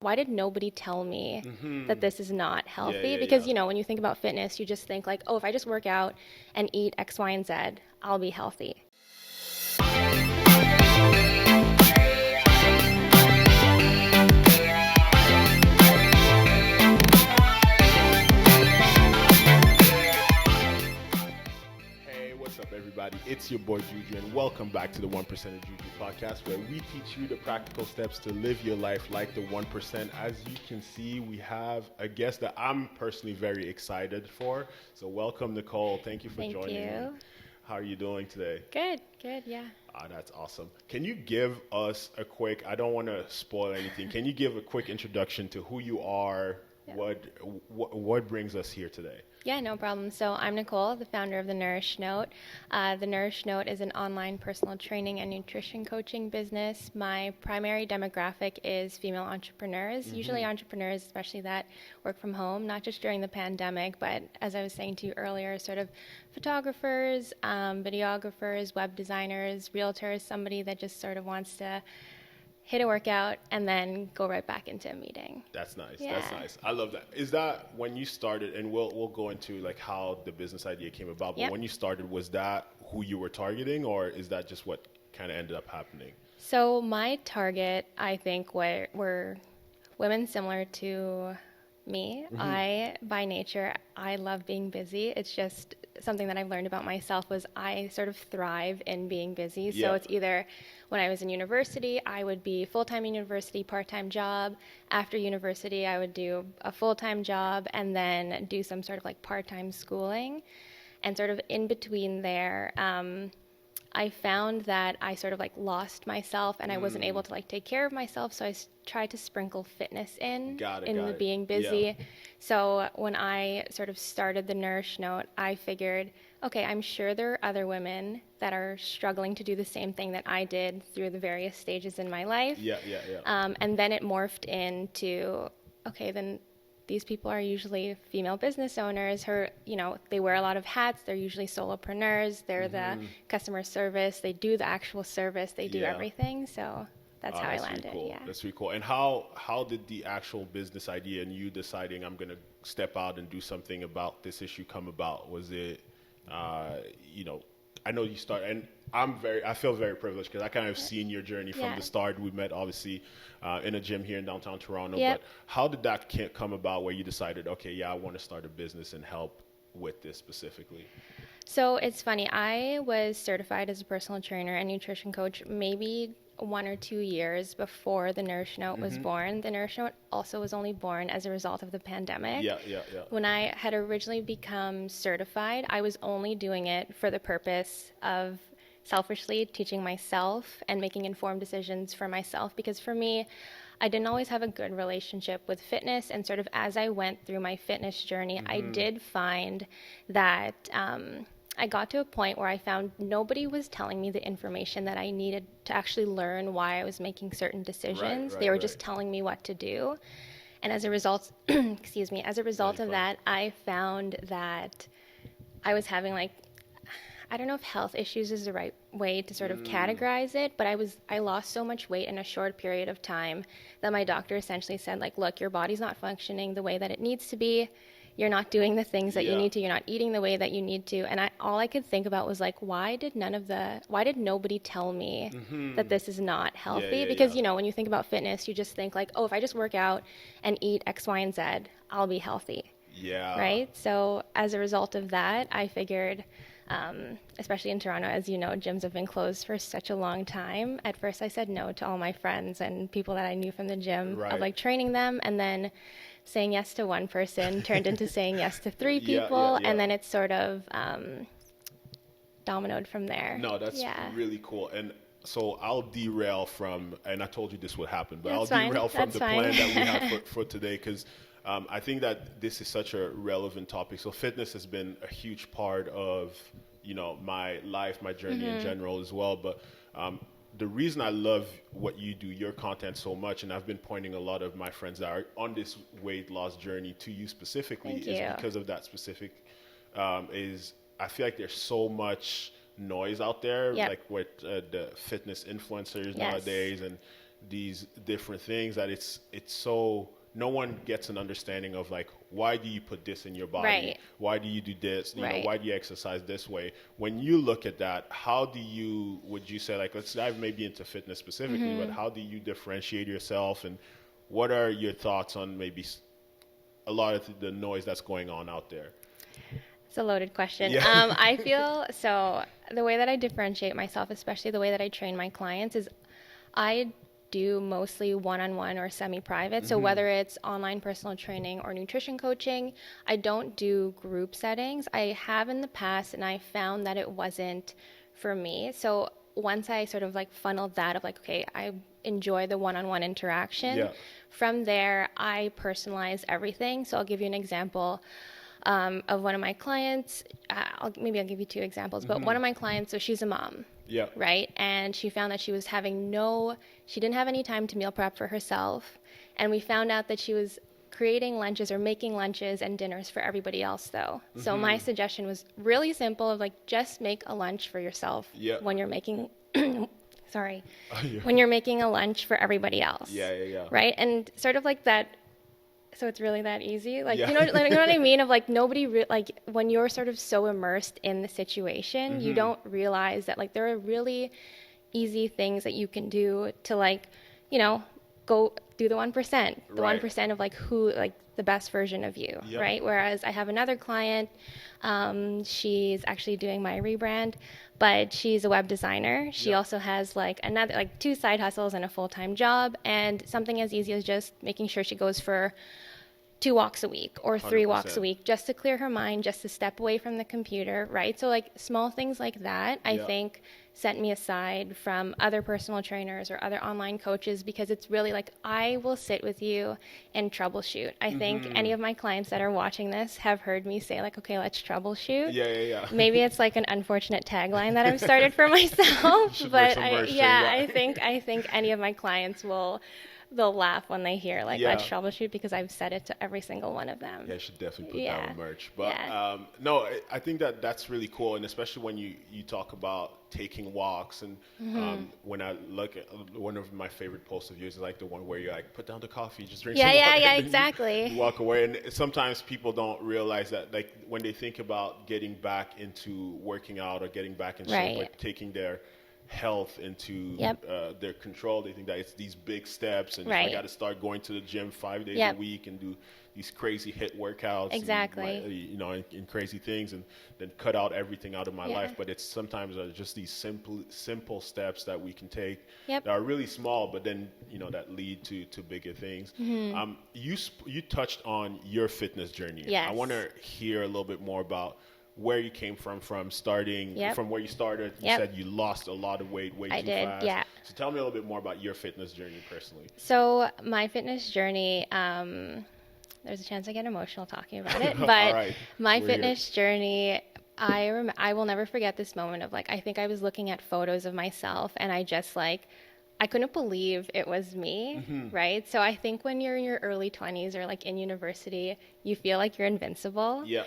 why did nobody tell me that this is not healthy? Yeah. Because, when you think about fitness, you just think like, oh, if I just work out and eat X, Y, and Z, I'll be healthy. Hey, what's up, everybody? It's your boy Juju, and welcome back to the 1% of Juju podcast, where we teach you the practical steps to live your life like the 1%. As you can see, we have a guest that I'm personally very excited for. So, welcome, Nicole. Thank you for Thank joining me. you. How are you doing today? Good, yeah. Ah, that's awesome. Can you give us a quick, I don't want to spoil anything, can you give a quick introduction to who you are, Yeah. what brings us here today? Yeah, no problem. So I'm Nicole, the founder of the Nourish Note. The Nourish Note is an online personal training and nutrition coaching business. My primary demographic is female entrepreneurs, usually entrepreneurs, especially that work from home, not just during the pandemic, but as I was saying to you earlier, sort of photographers, videographers, web designers, realtors, somebody that just sort of wants to hit a workout and then go right back into a meeting. That's nice. Yeah. That's nice. I love that. Is that when you started, and we'll go into like how the business idea came about, but Yep. when you started, was that who you were targeting, or is that just what kind of ended up happening? So my target, I think, were women similar to me. By nature, I love being busy. It's just something that I've learned about myself was I sort of thrive in being busy. So Yeah. it's either when I was in university, I would be full-time in university, part-time job. After university, I would do a full-time job and then do some sort of like part-time schooling. And sort of in between there, I found that I sort of like lost myself and I wasn't able to like take care of myself. So I tried to sprinkle fitness in Got the it. being busy. Yeah. So when I sort of started the Nourish Note, I figured, okay, I'm sure there are other women that are struggling to do the same thing that I did through the various stages in my life. Yeah. And then it morphed into, okay, then these people are usually female business owners they wear a lot of hats. They're usually solopreneurs. They're the customer service. They do the actual service. They do Yeah. everything. So that's how I That's landed. really cool. Yeah. That's really cool. And how did the actual business idea and you deciding I'm going to step out and do something about this issue come about? Was it, I know you start, and I feel very privileged because I kind of seen your journey from Yeah. the start. We met obviously in a gym here in downtown Toronto. Yep. But how did that come about where you decided, okay, yeah, I want to start a business and help with this specifically? So it's funny. I was certified as a personal trainer and nutrition coach maybe 1 or 2 years before the Nourish Note was born. The Nourish Note also was only born as a result of the pandemic. Yeah. When I had originally become certified, I was only doing it for the purpose of selfishly teaching myself and making informed decisions for myself. Because for me, I didn't always have a good relationship with fitness. And sort of as I went through my fitness journey, I did find that I got to a point where I found nobody was telling me the information that I needed to actually learn why I was making certain decisions. They were just telling me what to do. And as a result, as a result of that, I found that I was having I don't know if health issues is the right way to sort of categorize it, but I lost so much weight in a short period of time that my doctor essentially said, like, your body's not functioning the way that it needs to be. You're not doing the things that you need to. You're not eating the way that you need to. And all I could think about was like, why did nobody tell me that this is not healthy? Because, when you think about fitness, you just think like, oh, if I just work out and eat X, Y, and Z, I'll be healthy. Yeah. Right? So as a result of that, I figured, especially in Toronto, as you know, gyms have been closed for such a long time. At first, I said no to all my friends and people that I knew from the gym of like training them. And then saying yes to one person turned into saying yes to three people. Yeah. And then it's sort of dominoed from there. No, that's really cool. And so I'll derail from, and I told you this would happen, but That's I'll fine. derail from That's the fine. plan that we have for today because I think that this is such a relevant topic. So fitness has been a huge part of, my life, my journey in general as well. But the reason I love what you do, your content so much, and I've been pointing a lot of my friends that are on this weight loss journey to you specifically, is because of that specific, is I feel like there's so much noise out there, like with the fitness influencers nowadays, and these different things that it's so no one gets an understanding of like, why do you put this in your body? Right. Why do you do this? You know, Right. why do you exercise this way? When you look at that, would you say, like, let's dive maybe into fitness specifically, but how do you differentiate yourself, and what are your thoughts on maybe a lot of the noise that's going on out there? It's a loaded question. Yeah. I feel so the way that I differentiate myself, especially the way that I train my clients, is I do mostly one-on-one or semi-private. So whether it's online personal training or nutrition coaching, I don't do group settings. I have in the past, and I found that it wasn't for me. So once I sort of like funneled that of like, okay, I enjoy the one-on-one interaction. Yeah. From there, I personalize everything. So I'll give you an example of one of my clients. Maybe I'll give you two examples, but one of my clients, so she's a mom. Yeah. Right. And she found that she was she didn't have any time to meal prep for herself. And we found out that she was creating lunches or making lunches and dinners for everybody else though. So my suggestion was really simple of like, just make a lunch for yourself when you're making, sorry, when you're making a lunch for everybody else. Yeah. Right. And sort of like that. So it's really that easy, like, Yeah. you know what I mean? Of like like when you're sort of so immersed in the situation, you don't realize that like there are really easy things that you can do to like, go do the 1%, the Right. 1% of like who, like the best version of you, Yep. right? Whereas I have another client, she's actually doing my rebrand, but she's a web designer. She also has like two side hustles and a full-time job, and something as easy as just making sure she goes for 2 walks a week or 3 walks a 100%. week just to clear her mind, just to step away from the computer, right? So like small things like that, I think set me aside from other personal trainers or other online coaches, because it's really like, I will sit with you and troubleshoot. I think any of my clients that are watching this have heard me say like, okay, let's troubleshoot. Yeah. Maybe it's like an unfortunate tagline that I've started for myself, Should but make some merch saying that. I think any of my clients they'll laugh when they hear like, let's troubleshoot, because I've said it to every single one of them. Yeah, I should definitely put that on merch. But Yeah. no, I think that's really cool, and especially when you talk about taking walks, and when I look at one of my favorite posts of yours is like the one where you like put down the coffee, just drink some water, and then exactly. you walk away. And sometimes people don't realize that, like when they think about getting back into working out or getting back in shape, like taking their health into their control, they think that it's these big steps, and I got to start going to the gym 5 days a week and do these crazy hit workouts, exactly, and crazy things, and then cut out everything out of my life. But it's sometimes just these simple steps that we can take that are really small, but then that lead to bigger things. You touched on your fitness journey. Yes. I want to hear a little bit more about where you came from starting, from where you started. You said you lost a lot of weight way too fast. Yeah. So tell me a little bit more about your fitness journey personally. So my fitness journey, there's a chance I get emotional talking about it, but right. my fitness journey, I will never forget this moment of like, I think I was looking at photos of myself, and I couldn't believe it was me, right? So I think when you're in your early 20s or like in university, you feel like you're invincible. Yeah.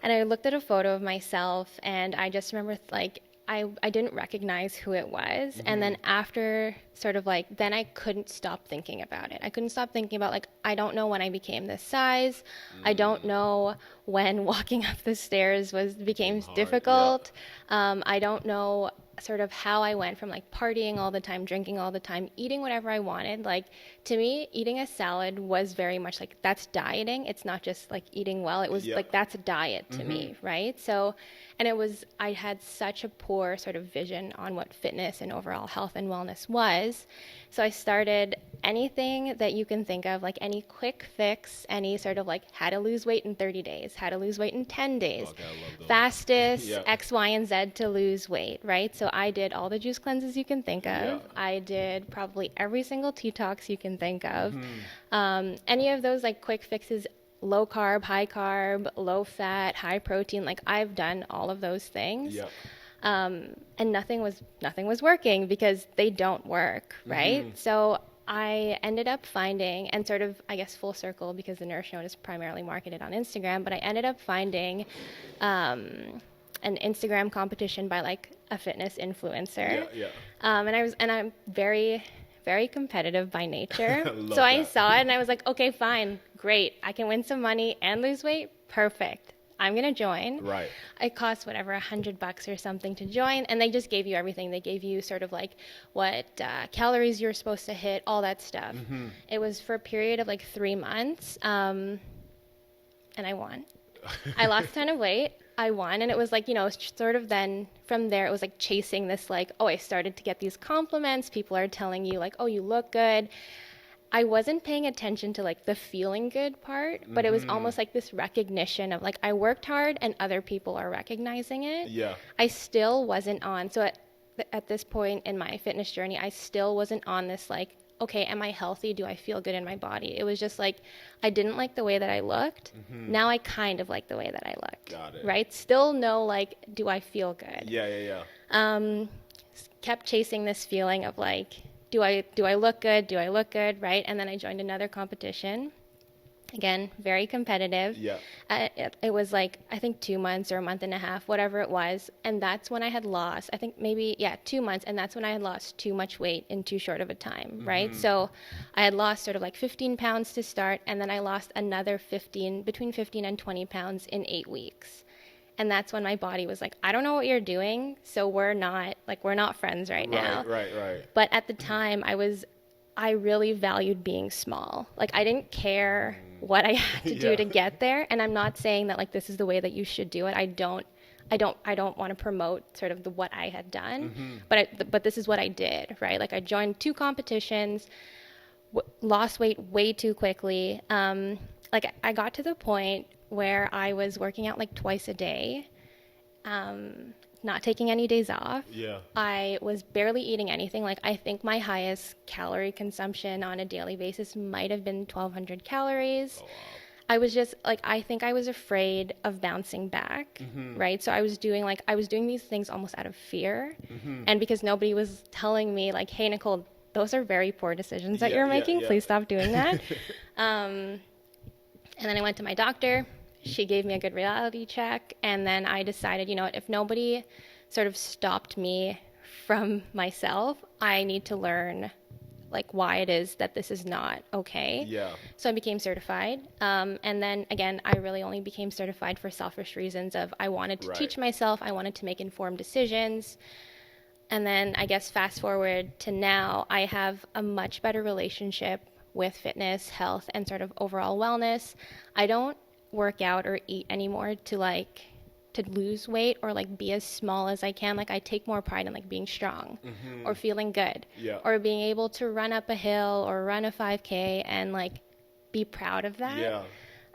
And I looked at a photo of myself, and I just remember like, I didn't recognize who it was. And then after sort of like, then I couldn't stop thinking about it. I couldn't stop thinking about like, I don't know when I became this size. I don't know when walking up the stairs became difficult. I don't know sort of how I went from like partying all the time, drinking all the time, eating whatever I wanted. Like to me, eating a salad was very much like, that's dieting. It's not just like eating well. It was like, that's a diet to me, right? So, and I had such a poor sort of vision on what fitness and overall health and wellness was. So I started anything that you can think of, like any quick fix, any sort of like how to lose weight in 30 days, how to lose weight in 10 days, fastest X, Y, and Z to lose weight, right? So I did all the juice cleanses you can think of. I did probably every single detox you can think of. Any of those like quick fixes, low carb, high carb, low fat, high protein, like I've done all of those things. And nothing was working because they don't work, right? So I ended up finding, and sort of, I guess, full circle, because the Nourish Note is primarily marketed on Instagram, but I ended up finding an Instagram competition by like a fitness influencer. And I'm very very competitive by nature. I love So I that. saw it and I was like, okay, fine, great. I can win some money and lose weight. Perfect. I'm going to join. Right. It costs whatever, $100 or something to join. And they just gave you everything. They gave you sort of like what calories you're supposed to hit, all that stuff. It was for a period of like 3 months. And I won. I lost a ton of weight. I won. And it was like, sort of then from there, it was like chasing this, like, oh, I started to get these compliments. People are telling you, like, oh, you look good. I wasn't paying attention to like the feeling good part, but it was almost like this recognition of like I worked hard and other people are recognizing it. Yeah. I still wasn't on. So at this point in my fitness journey, I still wasn't on this like, okay, am I healthy? Do I feel good in my body? It was just like I didn't like the way that I looked. Now I kind of like the way that I looked. Got it. Right? Still no like, do I feel good? Yeah. Kept chasing this feeling of like, do I look good? Do I look good? Right? And then I joined another competition. Again, very competitive. Yeah. It was like, I think 2 months or a month and a half, whatever it was. And that's when I had lost, I think maybe, 2 months. And that's when I had lost too much weight in too short of a time, right? So I had lost sort of like 15 pounds to start. And then I lost another between 15 and 20 pounds in 8 weeks. And that's when my body was like, I don't know what you're doing. So we're not friends right now. Right. But at the time I really valued being small. Like I didn't care what I had to do to get there. And I'm not saying that like this is the way that you should do it. I don't want to promote sort of what I had done, but this is what I did, right? Like I joined 2 competitions, lost weight way too quickly. Like I got to the point where I was working out like twice a day, not taking any days off. Yeah. I was barely eating anything. Like I think my highest calorie consumption on a daily basis might have been 1,200 calories. Oh, wow. I was just like, I think I was afraid of bouncing back, right? So I was doing these things almost out of fear. And because nobody was telling me like, hey, Nicole, those are very poor decisions that you're making. Please stop doing that. And then I went to my doctor. She gave me a good reality check. And then I decided, you know what, if nobody sort of stopped me from myself, I need to learn like why it is that this is not okay. Yeah. So I became certified. And then again, I really only became certified for selfish reasons of I wanted to teach myself. I wanted to make informed decisions. And then I guess fast forward to now, I have a much better relationship with fitness, health, and sort of overall wellness. I don't work out or eat anymore to lose weight or like be as small as I can. Like I take more pride in like being strong or feeling good or being able to run up a hill or run a 5K and like be proud of that. Yeah.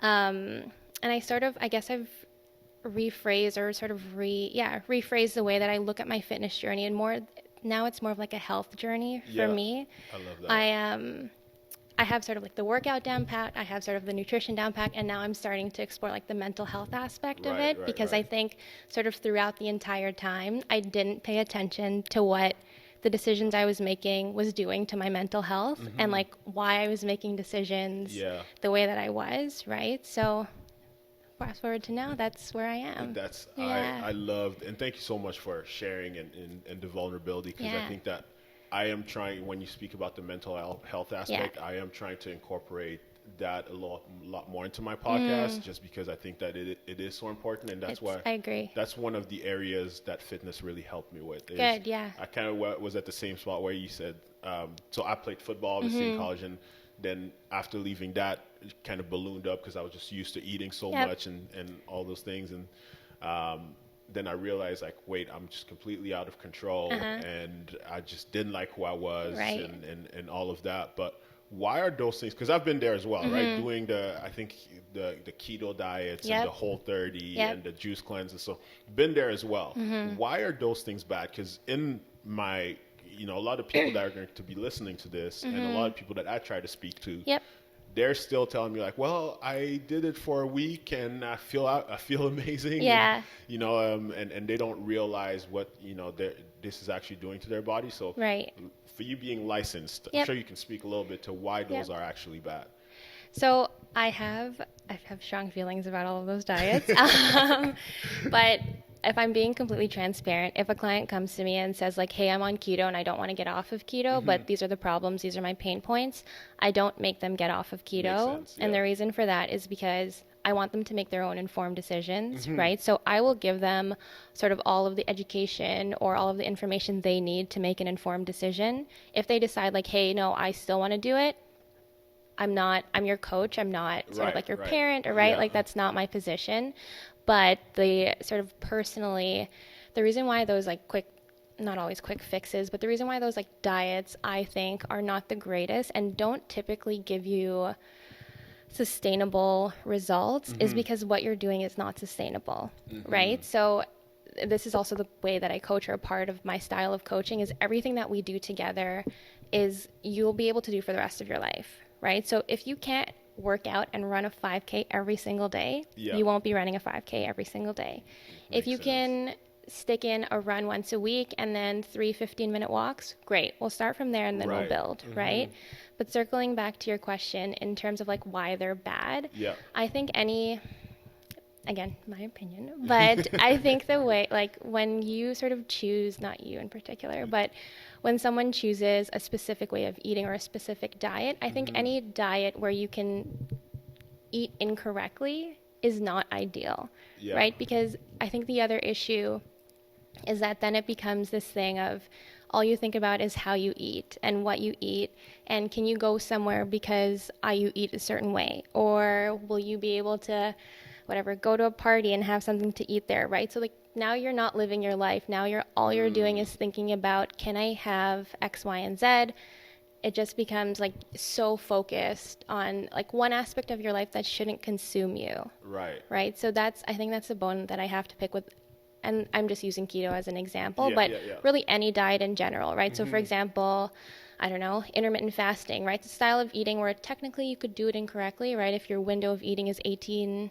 And I guess I've rephrased or sort of rephrased the way that I look at my fitness journey, and now it's more of like a health journey for me. I love that. I have sort of like the workout down pat, I have sort of the nutrition down pat, and now I'm starting to explore like the mental health aspect of it, because I think sort of throughout the entire time, I didn't pay attention to what the decisions I was making was doing to my mental health and like why I was making decisions the way that I was, right? So fast forward to now, that's where I am. I loved, and thank you so much for sharing and the vulnerability, because I think that I am trying, when you speak about the mental health aspect, I am trying to incorporate that a lot more into my podcast, just because I think that it is so important, and that's why I agree. That's one of the areas that fitness really helped me with. Good, yeah. I kind of was at the same spot where you said, so I played football obviously in college, and then after leaving that, it kind of ballooned up because I was just used to eating so much and all those things, and then I realized, like, wait, I'm just completely out of control, and I just didn't like who I was, and all of that. But why are those things? Because I've been there as well, right? Doing the keto diets and the Whole30 and the juice cleanses. So been there as well. Why are those things bad? Because in my, a lot of people that are going to be listening to this, and a lot of people that I try to speak to, they're still telling me like, well, I did it for a week and I feel amazing. Yeah. And they don't realize what, this is actually doing to their body. So for you being licensed, I'm sure you can speak a little bit to why those are actually bad. So I have strong feelings about all of those diets. But if I'm being completely transparent, if a client comes to me and says like, hey, I'm on keto and I don't want to get off of keto, but these are the problems, these are my pain points, I don't make them get off of Makes keto. sense. And Yeah. the reason for that is because I want them to make their own informed decisions, right? So I will give them sort of all of the education or all of the information they need to make an informed decision. If they decide like, hey, no, I still want to do it, I'm your coach. I'm not sort of Right. like your Right. parent, or right? Yeah. Like that's not my position. But the sort of personally, the reason why those like quick, not always quick fixes, but the reason why those like diets I think are not the greatest and don't typically give you sustainable results is because what you're doing is not sustainable, right? So this is also the way that I coach, or a part of my style of coaching is everything that we do together is you'll be able to do for the rest of your life, right? So if you can't work out and run a 5K every single day, Yeah. you won't be running a 5K every single day. If Makes you sense. can stick in a run once a week and then 3 15-minute walks, great. We'll start from there and then we'll Right. build, right? But circling back to your question in terms of like why they're bad, Yeah. I think again, my opinion, but I think the way, like when you sort of choose, not you in particular, but when someone chooses a specific way of eating or a specific diet, I think any diet where you can eat incorrectly is not ideal, Yeah. right? Because I think the other issue is that then it becomes this thing of all you think about is how you eat and what you eat, and can you go somewhere because you eat a certain way, or will you be able to whatever go to a party and have something to eat there, right? So like now you're not living your life. Now you're doing is thinking about, can I have X, Y, and Z? It just becomes like so focused on like one aspect of your life that shouldn't consume you, Right. right? So I think that's the bone that I have to pick with, and I'm just using keto as an example, Yeah, but yeah, yeah. really any diet in general, right? So for example, I don't know, intermittent fasting, right? It's a style of eating where technically you could do it incorrectly, right? If your window of eating is 18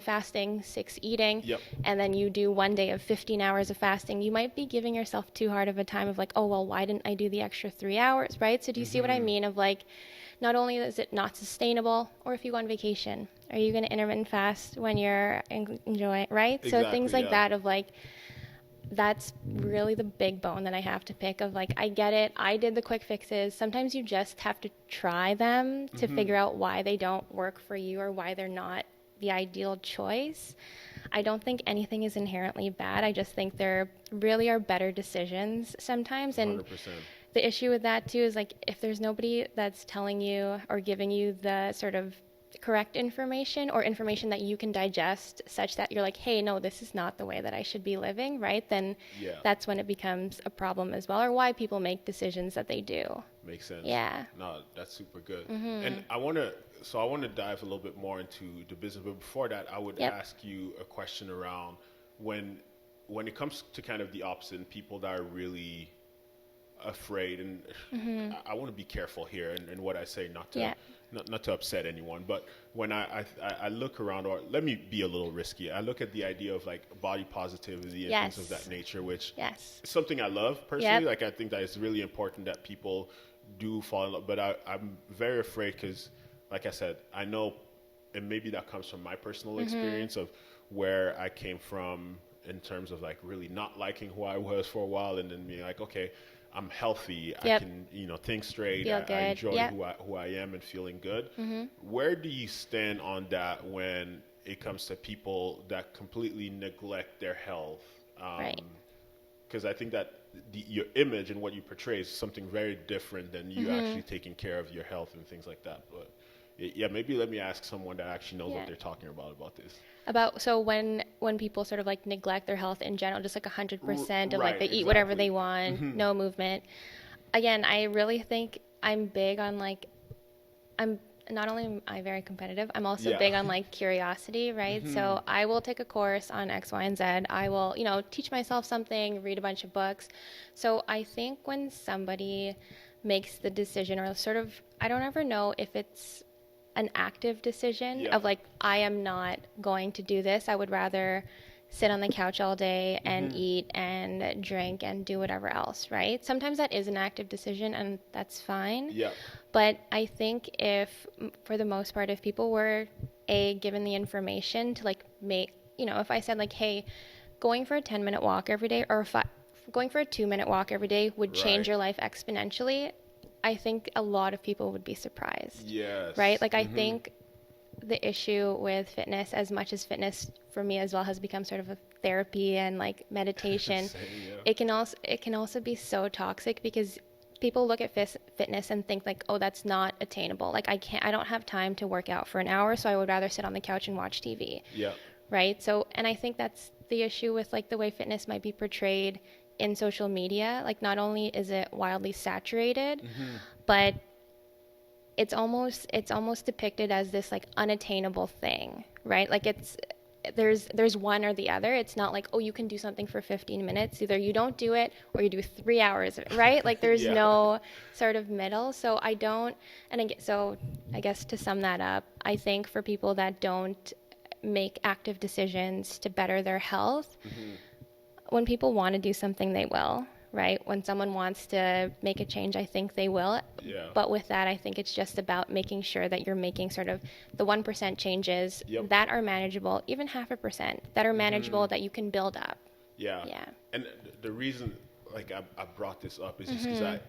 fasting, 6 eating, Yep. and then you do one day of 15 hours of fasting, you might be giving yourself too hard of a time of like, oh, well, why didn't I do the extra 3 hours, right? So do you see what I mean of like, not only is it not sustainable, or if you go on vacation, are you going to intermittent fast when you're enjoying, right? So Exactly, things like yeah. that of like, that's really the big bone that I have to pick of like, I get it. I did the quick fixes. Sometimes you just have to try them to figure out why they don't work for you or why they're not the ideal choice. I don't think anything is inherently bad. I just think there really are better decisions sometimes. And 100%. the issue with that too is like, if there's nobody that's telling you or giving you the sort of correct information or information that you can digest such that you're like, hey, no, this is not the way that I should be living, right? Then Yeah. that's when it becomes a problem as well, or why people make decisions that they do. Makes sense. Yeah. No, that's super good. And I want to dive a little bit more into the business, but before that, I would Yep. ask you a question around when it comes to kind of the opposite and people that are really afraid, and I want to be careful here and what I say, not to Yeah. not to upset anyone, but when I look around, or let me be a little risky, I look at the idea of like body positivity and Yes. things of that nature, which Yes. is something I love personally. Yep. Like I think that it's really important that people do fall in love, but I'm very afraid because, like I said, I know, and maybe that comes from my personal experience of where I came from in terms of like really not liking who I was for a while, and then being like, okay, I'm healthy. I Yep. can, think straight. Feel I good. enjoy Yep. who I am and feeling good. Where do you stand on that when it comes to people that completely neglect their health? Right. Because I think that your image and what you portray is something very different than you actually taking care of your health and things like that. But yeah, maybe let me ask someone that actually knows Yeah. what they're talking about this. So when people sort of like neglect their health in general, just like 100% of like they Right, eat whatever exactly. they want, no movement. Again, I really think I'm big on like, I'm not only am I very competitive, I'm also Yeah. big on like curiosity, right? So I will take a course on X, Y, and Z. I will, teach myself something, read a bunch of books. So I think when somebody makes the decision, or sort of, I don't ever know if it's an active decision Yeah. of like, I am not going to do this. I would rather sit on the couch all day and eat and drink and do whatever else, right? Sometimes that is an active decision and that's fine. Yeah. But I think for the most part, if people were given the information to like make, if I said like, hey, going for a 10-minute walk every day going for a 2-minute walk every day would change Right. your life exponentially, I think a lot of people would be surprised. Yes. Right? Like, I think the issue with fitness, as much as fitness for me as well has become sort of a therapy and like meditation, Same, yeah. it can also be so toxic because people look at fitness and think like, oh, that's not attainable. Like, I don't have time to work out for an hour, so I would rather sit on the couch and watch TV. Yeah. Right? So, and I think that's the issue with like the way fitness might be portrayed in social media. Like, not only is it wildly saturated, but it's almost depicted as this like unattainable thing, right? Like, there's one or the other. It's not like, oh, you can do something for 15 minutes. Either you don't do it or you do 3 hours of it, right? Like, there's Yeah. no sort of middle. So I don't, and again, so I guess to sum that up, I think for people that don't make active decisions to better their health, when people want to do something, they will, right? When someone wants to make a change, I think they will. Yeah. But with that, I think it's just about making sure that you're making sort of the 1% changes Yep. that are manageable, even 0.5% that are manageable that you can build up. Yeah. Yeah. And the reason, like, I brought this up is just because I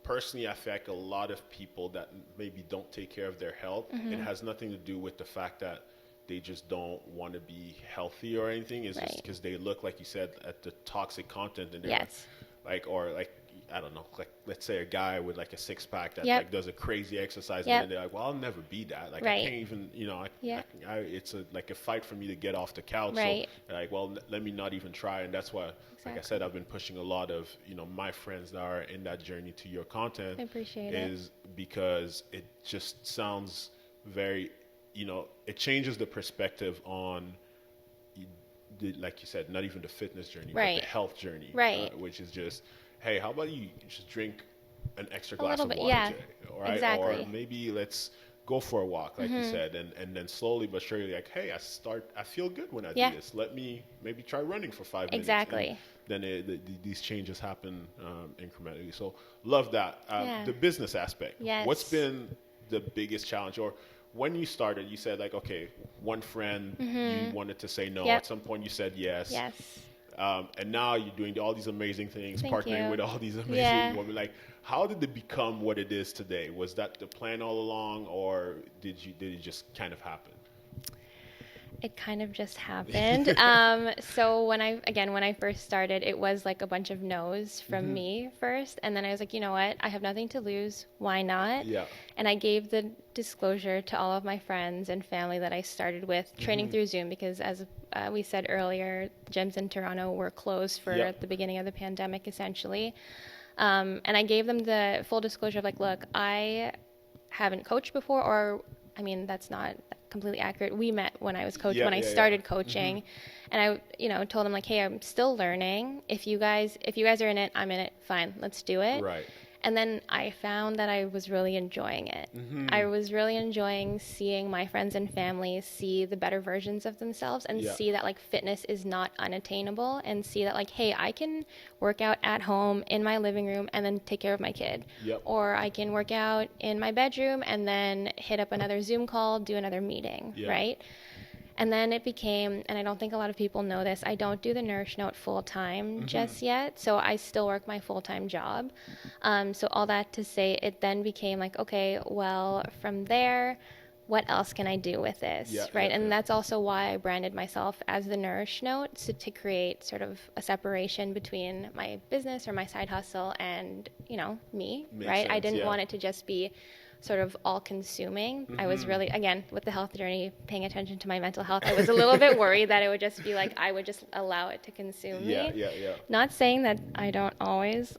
personally, I feel like a lot of people that maybe don't take care of their health, it has nothing to do with the fact that they just don't want to be healthy or anything. It's just Right. because they look, like you said, at the toxic content and they're Yes. like, or like, I don't know, like, let's say a guy with like a six pack that Yep. like does a crazy exercise Yep. and they're like, well, I'll never be that. Like, Right. I can't even, Yeah. it's like a fight for me to get off the couch. Right. So like, well, let me not even try. And that's why, like I Exactly. said, I've been pushing a lot of, my friends that are in that journey to your content. I appreciate it. Is because it just sounds very, it changes the perspective on, like you said, not even the fitness journey, but Right. the health journey, Right. which is just, hey, how about you just drink an extra A glass little of bit, water yeah. today, all right? Exactly. Or maybe let's go for a walk, like you said, and then slowly but surely, like, hey, I feel good when I Yeah. do this. Let me maybe try running for 5 minutes. Exactly. And then these changes happen incrementally. So love that. Yeah. The business aspect. Yes. What's been the biggest challenge, or when you started, you said like, okay, one friend, you wanted to say no. Yep. At some point you said yes. Yes. And now you're doing all these amazing things, Thank partnering you. with all these amazing Yeah. women. Like, how did it become what it is today? Was that the plan all along, or did it just kind of happen? It kind of just happened. So when I first started, it was like a bunch of no's from me first. And then I was like, you know what? I have nothing to lose. Why not? Yeah. And I gave the disclosure to all of my friends and family that I started with training through Zoom because, as we said earlier, gyms in Toronto were closed for Yep. the beginning of the pandemic, essentially. And I gave them the full disclosure of like, look, I haven't coached before, or I mean, that's not completely accurate. We met when I was coaching, Yeah, when I yeah, yeah. started coaching, and I, told them like, hey, I'm still learning. If you guys are in it, I'm in it. Fine, let's do it. Right. And then I found that I was really enjoying it. I was really enjoying seeing my friends and family see the better versions of themselves and Yeah. see that like fitness is not unattainable, and see that like, hey, I can work out at home in my living room and then take care of my kid. Yep. Or I can work out in my bedroom and then hit up another Zoom call, do another meeting, Yeah. right? And then it became, and I don't think a lot of people know this, I don't do the Nourish Note full time just yet. So I still work my full time job. So all that to say, it then became like, okay, well, from there, what else can I do with this, Yeah, right? yeah, And yeah. that's also why I branded myself as the Nourish Note, so to create sort of a separation between my business or my side hustle and, me, Makes right? I sense, didn't yeah. want it to just be sort of all consuming. I was really, again, with the health journey, paying attention to my mental health, I was a little bit worried that it would just be like, I would just allow it to consume me. Yeah. Not saying that I don't always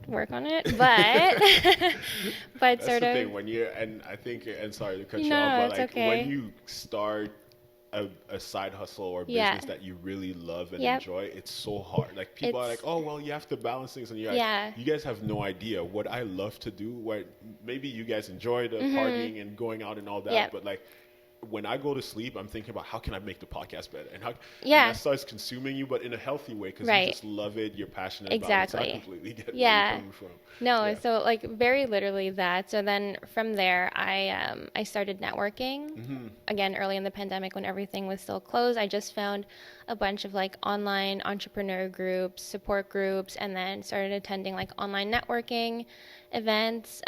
work on it, but but That's sort the of thing when you're, and I think, and sorry to cut you No, off, but it's like okay. when you start a side hustle or Yeah. business that you really love and Yep. enjoy, it's so hard. Like people are like, It's- oh well, you have to balance things, and you're Yeah. like, you guys have no idea what I love to do. Where maybe you guys enjoy the partying and going out and all that, Yep. but like when I go to sleep, I'm thinking about how can I make the podcast better, and Yeah. that starts consuming you, but in a healthy way because you Right. just love it, you're passionate about it. So I Exactly. completely get where you're Yeah. coming from. No, Yeah. so like very literally that. So then from there, I started networking. Again, early in the pandemic when everything was still closed, I just found a bunch of like online entrepreneur groups, support groups, and then started attending like online networking events.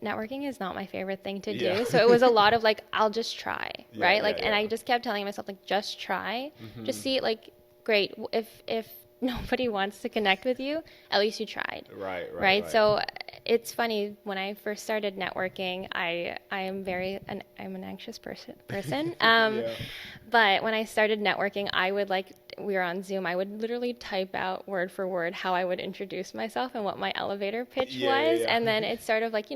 Networking is not my favorite thing to Yeah. do. So it was a lot of like, I'll just try, Yeah, right? yeah, Like, and yeah. I just kept telling myself like, just try, just see it. Like, great. If nobody wants to connect with you, at least you tried, Right, right, right? right. So it's funny when I first started networking, I'm an anxious person. Yeah. But when I started networking, I would like, we were on Zoom, I would literally type out word for word how I would introduce myself and what my elevator pitch Yeah, yeah, was. yeah. And then it's sort of like,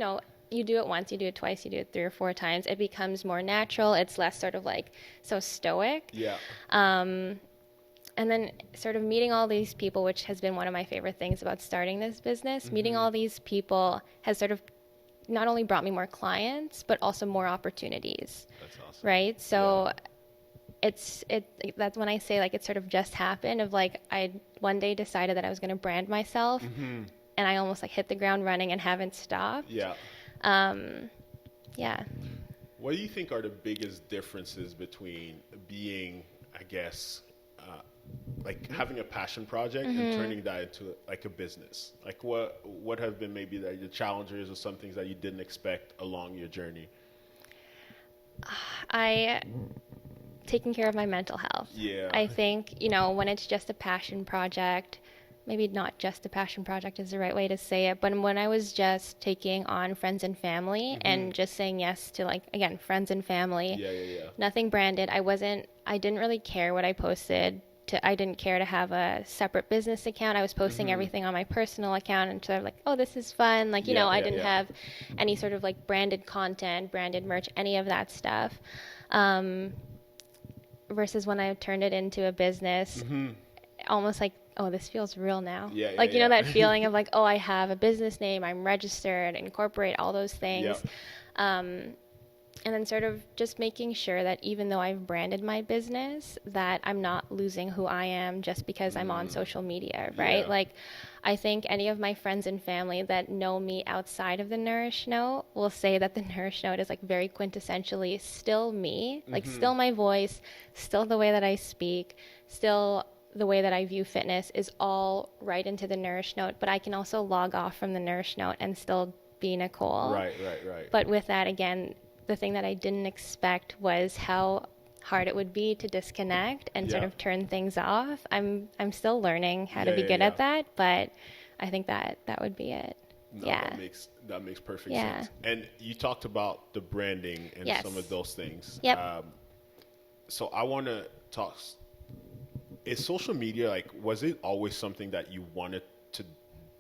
you do it once, you do it twice, you do it 3 or 4 times. It becomes more natural. It's less sort of like so stoic. Yeah. And then sort of meeting all these people, which has been one of my favorite things about starting this business, meeting all these people has sort of not only brought me more clients, but also more opportunities. That's awesome. Right? So Yeah. that's when I say like it sort of just happened of like I one day decided that I was going to brand myself and I almost like hit the ground running and haven't stopped. Yeah. Yeah. What do you think are the biggest differences between being, I guess, like having a passion project and turning that into like a business? Like what have been maybe the challenges or some things that you didn't expect along your journey? Taking care of my mental health. Yeah. I think, when it's just a passion project, maybe not just a passion project is the right way to say it, but when I was just taking on friends and family and just saying yes to like, again, friends and family, Yeah, yeah, yeah. nothing branded. I didn't really care what I posted. I didn't care to have a separate business account. I was posting everything on my personal account and sort of like, oh, this is fun. Like, Yeah, I yeah, didn't yeah. have any sort of like branded content, branded merch, any of that stuff. Versus when I turned it into a business, almost like, oh, this feels real now. Yeah, yeah, like, yeah. that feeling of like, oh, I have a business name, I'm registered, incorporate all those things. Yep. And then sort of just making sure that even though I've branded my business, that I'm not losing who I am just because I'm on social media, right? Yeah. Like, I think any of my friends and family that know me outside of the Nourish Note will say that the Nourish Note is like very quintessentially still me, like still my voice, still the way that I speak, still the way that I view fitness is all right into the Nourish Note, but I can also log off from the Nourish Note and still be Nicole. Right, right, right. But with that, again, the thing that I didn't expect was how hard it would be to disconnect and sort Yeah. of turn things off. I'm still learning how to Yeah, be yeah, good yeah. at that, but I think that would be it. No, Yeah. that makes perfect Yeah. sense. And you talked about the branding and Yes. some of those things. Yep. So I want to talk. Is social media like? Was it always something that you wanted to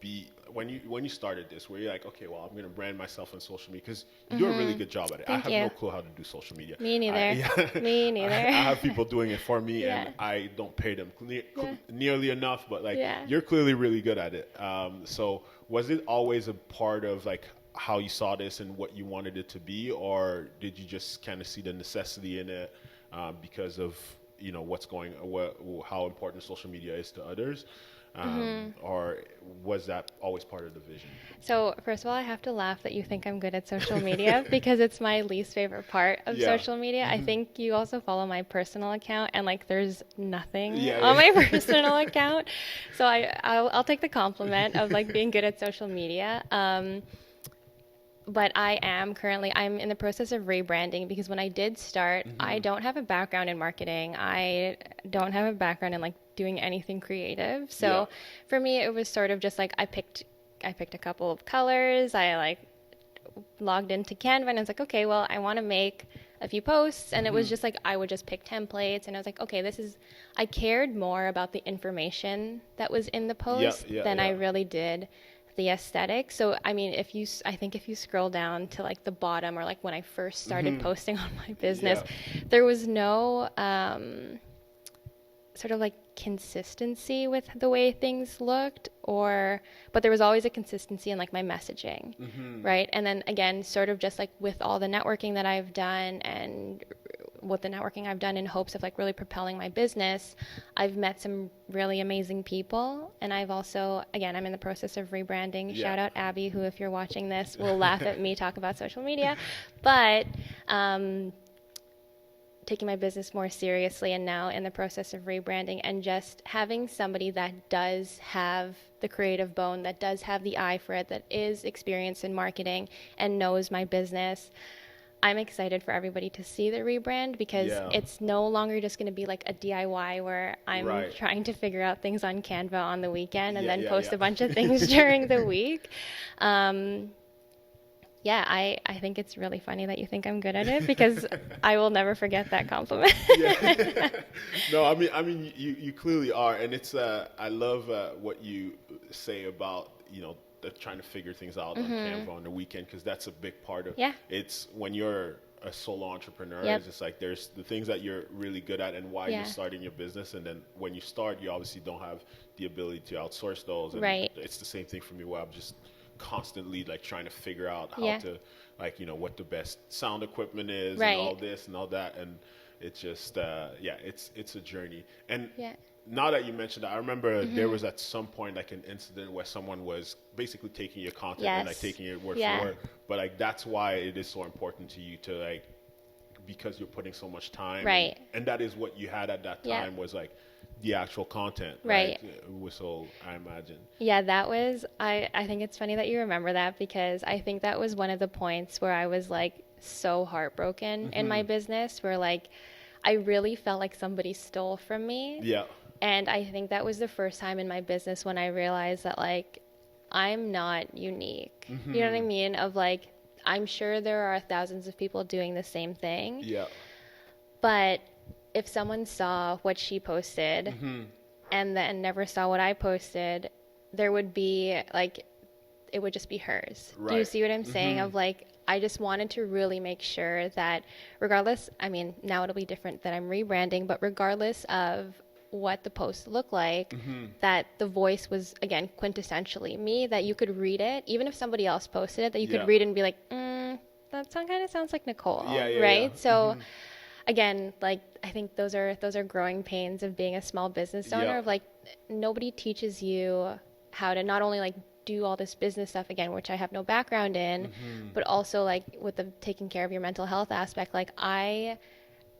be when you started this? Where you're like, okay, well, I'm going to brand myself on social media because you do a really good job at it. I Thank have you. no clue how to do social media. Me neither. Yeah. Me neither. I have people doing it for me, Yeah. and I don't pay them Yeah. nearly enough. But like, Yeah. you're clearly really good at it. So was it always a part of like how you saw this and what you wanted it to be, or did you just kind of see the necessity in it because of how important social media is to others? Or was that always part of the vision? So first of all, I have to laugh that you think I'm good at social media because it's my least favorite part of Yeah. social media. I think you also follow my personal account and like there's nothing Yeah, on yeah. my personal account. So I'll take the compliment of like being good at social media. But I'm in the process of rebranding because when I did start, I don't have a background in marketing. I don't have a background in like doing anything creative. So Yeah. for me, it was sort of just like I picked a couple of colors. I like logged into Canva and I was like, okay, well, I want to make a few posts. And it was just like, I would just pick templates and I was like, okay, I cared more about the information that was in the post than I really did the aesthetic. So, I mean, I think if you scroll down to like the bottom or like when I first started posting on my business, there was no, sort of like consistency with the way things looked, but there was always a consistency in like my messaging, right? And then again, sort of just like with all the networking that I've done and with the networking I've done in hopes of like really propelling my business, I've met some really amazing people. And I've also, again, I'm in the process of rebranding. Yeah. Shout out Abby, who, if you're watching this, will laugh at me talk about social media. But taking my business more seriously and now in the process of rebranding, and just having somebody that does have the creative bone, that does have the eye for it, that is experienced in marketing and knows my business. I'm excited for everybody to see the rebrand, because it's no longer just going to be like a DIY where I'm trying to figure out things on Canva on the weekend and then post a bunch of things during the week. I think it's really funny that you think I'm good at it, because I will never forget that compliment. No, I mean, you clearly are, and it's I love what you say about trying to figure things out on Canva on the weekend, because that's a big part of it's when you're a solo entrepreneur. It's just like there's the things that you're really good at and why you're starting your business, and then when you start, you obviously don't have the ability to outsource those. And it's the same thing for me, where I'm just constantly like trying to figure out how to what the best sound equipment is and all this and all that, and it's just it's a journey. And now that you mentioned that, I remember there was at some point like an incident where someone was basically taking your content and like taking it word for word, but like that's why it is so important to you to like, because you're putting so much time, and that is what you had at that time was like the actual content, right? So I imagine. Yeah, that was, I think it's funny that you remember that, because I think that was one of the points where I was like so heartbroken in my business, where like I really felt like somebody stole from me. Yeah. And I think that was the first time in my business when I realized that like I'm not unique. You know what I mean? Of like, I'm sure there are thousands of people doing the same thing. Yeah. But if someone saw what she posted and then never saw what I posted, there would be like, it would just be hers. Right. Do you see what I'm saying? Of like, I just wanted to really make sure that regardless, I mean, now it'll be different that I'm rebranding, but regardless of what the post looked like, that the voice was, again, quintessentially me, that you could read it, even if somebody else posted it, that you could read it and be like, that kind of sounds like Nicole, right? So again, like, I think those are growing pains of being a small business owner, of like, nobody teaches you how to not only like do all this business stuff, again, which I have no background in, but also like with the taking care of your mental health aspect. Like I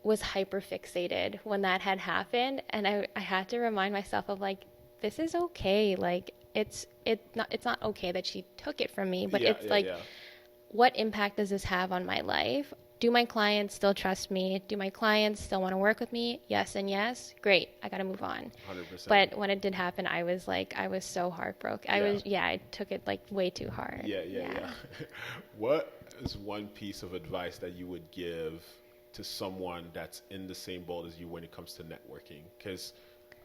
was hyper fixated when that had happened, and I had to remind myself of like, this is okay. Like it's not okay that she took it from me, but what impact does this have on my life? Do my clients still trust me? Do my clients still want to work with me? Yes and yes. Great. I got to move on. 100%. But when it did happen, I was so heartbroken. I took it like way too hard. Yeah. What is one piece of advice that you would give to someone that's in the same boat as you when it comes to networking? Because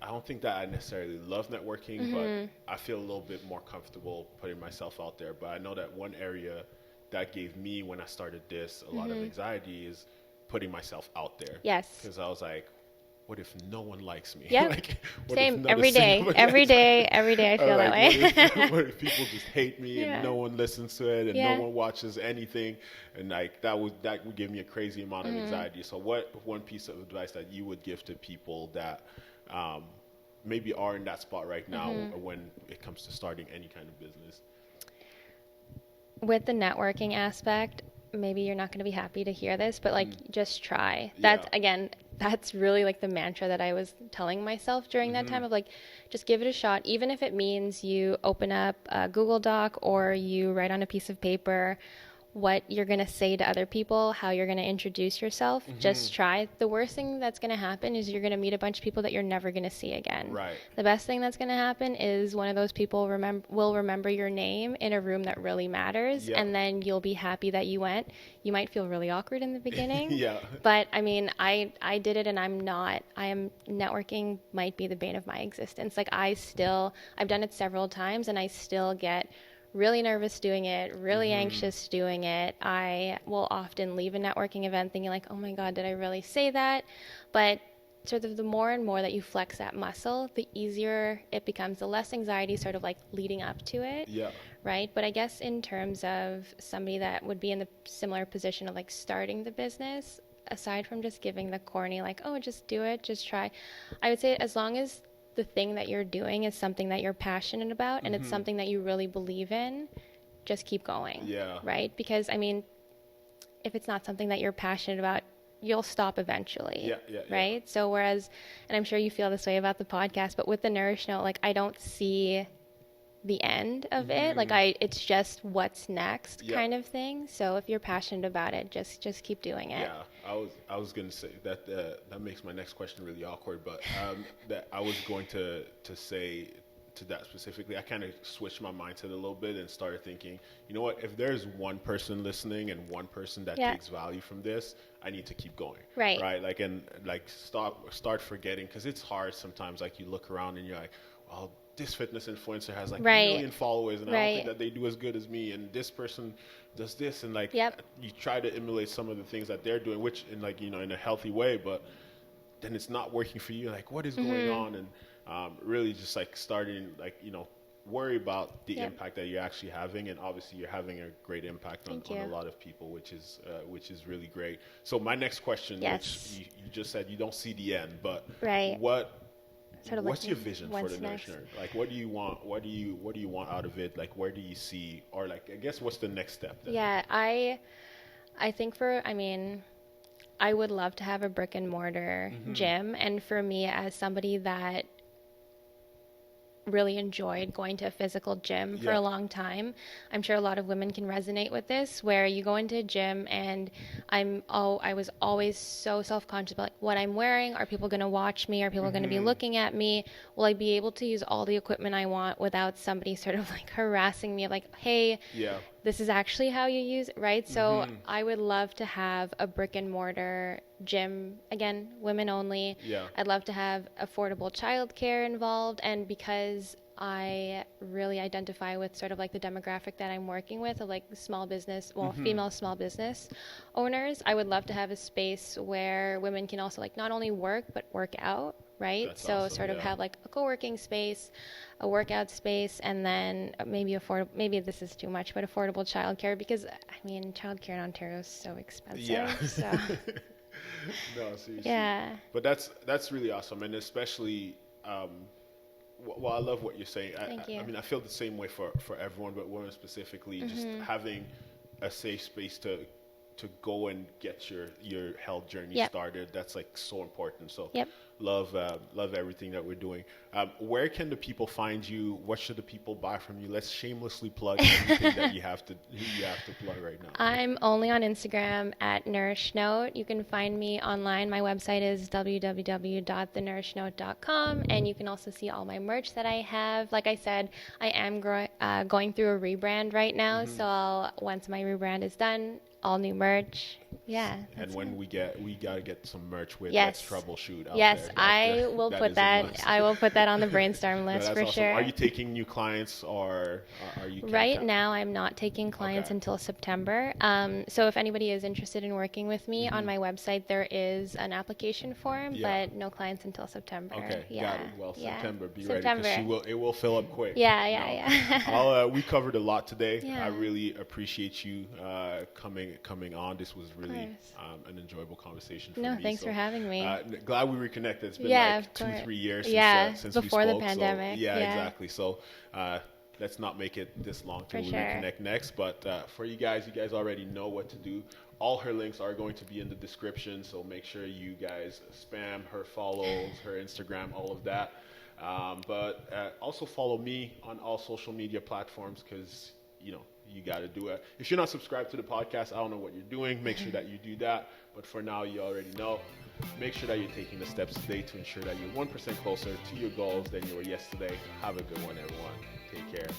I don't think that I necessarily love networking, but I feel a little bit more comfortable putting myself out there. But I know that one area that gave me, when I started this, a lot of anxiety is putting myself out there. Yes. Because I was like, what if no one likes me? Yeah. Like, same. Every day I feel that way. What if people just hate me and no one listens to it and no one watches anything? And like that would give me a crazy amount of anxiety. So what one piece of advice that you would give to people that maybe are in that spot right now when it comes to starting any kind of business? With the networking aspect, maybe you're not going to be happy to hear this, but like just try. That's really like the mantra that I was telling myself during that time, of like, just give it a shot. Even if it means you open up a Google Doc or you write on a piece of paper what you're going to say to other people, how you're going to introduce yourself, just try. The worst thing that's going to happen is you're going to meet a bunch of people that you're never going to see again. Right. The best thing that's going to happen is one of those people will remember your name in a room that really matters, and then you'll be happy that you went. You might feel really awkward in the beginning, but I mean, I did it, and networking might be the bane of my existence. Like I've done it several times, and I still get really nervous doing it, really anxious doing it. I will often leave a networking event thinking like, oh my God, did I really say that? But sort of the more and more that you flex that muscle, the easier it becomes, the less anxiety sort of like leading up to it. Yeah. Right. But I guess in terms of somebody that would be in the similar position of like starting the business, aside from just giving the corny, like, oh, just do it, just try, I would say as long as the thing that you're doing is something that you're passionate about and it's something that you really believe in, just keep going. Yeah. Right. Because I mean, if it's not something that you're passionate about, you'll stop eventually. Right. So whereas, and I'm sure you feel this way about the podcast, but with the Nourish Note, like I don't see the end of it. Like it's just what's next kind of thing. So if you're passionate about it, just keep doing it. Yeah, I was gonna say that that makes my next question really awkward, but that I was going to say to that specifically. I kind of switched my mindset a little bit and started thinking, you know what, if there's one person listening and one person that takes value from this, I need to keep going. Right. Like, and like start forgetting, because it's hard sometimes. Like you look around and you're like, well, this fitness influencer has like a million followers and I don't think that they do as good as me, and this person does this, and like you try to emulate some of the things that they're doing, which in like, you know, in a healthy way, but then it's not working for you. Like, what is going on? And really just like starting, like, you know, worry about the impact that you're actually having, and obviously you're having a great impact on a lot of people, which is really great. So my next question, which you just said you don't see the end, but what's your vision for the Nourish Note? Like, what do you want? What do you want out of it? Like, where do you see, or like, I guess, what's the next step then? Yeah, I think I would love to have a brick and mortar gym, and for me, as somebody that really enjoyed going to a physical gym for a long time, I'm sure a lot of women can resonate with this, where you go into a gym and I was always so self-conscious about like, what I'm wearing. Are people going to watch me? Are people going to be looking at me? Will I be able to use all the equipment I want without somebody sort of like harassing me of like, hey, this is actually how you use it, right? So I would love to have a brick and mortar gym, again, women only. I'd love to have affordable childcare involved, and because I really identify with sort of like the demographic that I'm working with, of like small business, female small business owners, I would love to have a space where women can also like not only work but work out. Right. That's so awesome, sort of have like a co-working space, a workout space, and then maybe this is too much, but affordable childcare, because I mean, childcare in Ontario is so expensive. So. No, seriously. But that's really awesome, and especially, well, I love what you're saying. Thank you. I mean, I feel the same way for everyone, but women specifically, just having a safe space to go and get your health journey started. That's like so important. So love everything that we're doing. Where can the people find you? What should the people buy from you? Let's shamelessly plug everything that you have to plug right now. I'm only on Instagram at Nourish Note. You can find me online. My website is www.thenourishnote.com, and you can also see all my merch that I have. Like I said, I am going through a rebrand right now, so once my rebrand is done, all new merch. And when we gotta get some merch with Let's Troubleshoot out there. I will put that. I will put that on the brainstorm list for awesome. sure. Are you taking new clients, or are you? Right now, I'm not taking clients until September. So if anybody is interested in working with me, on my website there is an application form, but no clients until September. Okay, got it. Well, September, be ready, September. because it will fill up quick. We covered a lot today. I really appreciate you coming on. This was really an enjoyable conversation for me. Thanks for having me. Glad we reconnected. It's been like 2-3 years since before we spoke. The pandemic. So, exactly. So let's not make it this long till we reconnect next. But for you guys already know what to do. All her links are going to be in the description, so make sure you guys spam her follows, her Instagram, all of that. But also follow me on all social media platforms, because you got to do it. If you're not subscribed to the podcast, I don't know what you're doing. Make sure that you do that. But for now, you already know. Make sure that you're taking the steps today to ensure that you're 1% closer to your goals than you were yesterday. Have a good one, everyone. Take care.